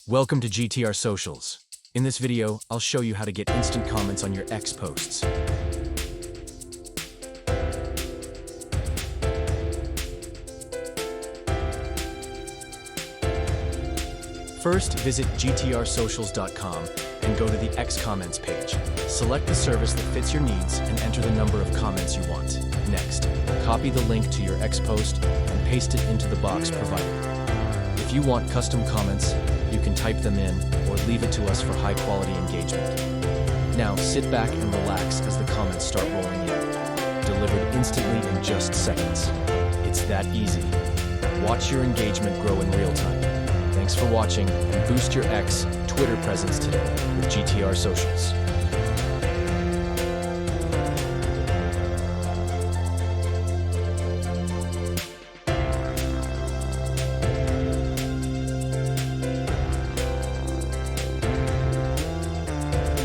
Welcome to GTR Socials. In this video, I'll show you how to get instant comments on your X posts. First, visit gtrsocials.com and go to the X comments page. Select the service that fits your needs and enter the number of comments you want. Next, copy the link to your X post and paste it into the box provided. If you want custom comments, you can type them in or leave it to us for high-quality engagement. Now, sit back and relax as the comments start rolling in, delivered instantly in just seconds. It's that easy. Watch your engagement grow in real time. Thanks for watching, and boost your X, Twitter presence today with GTR Socials.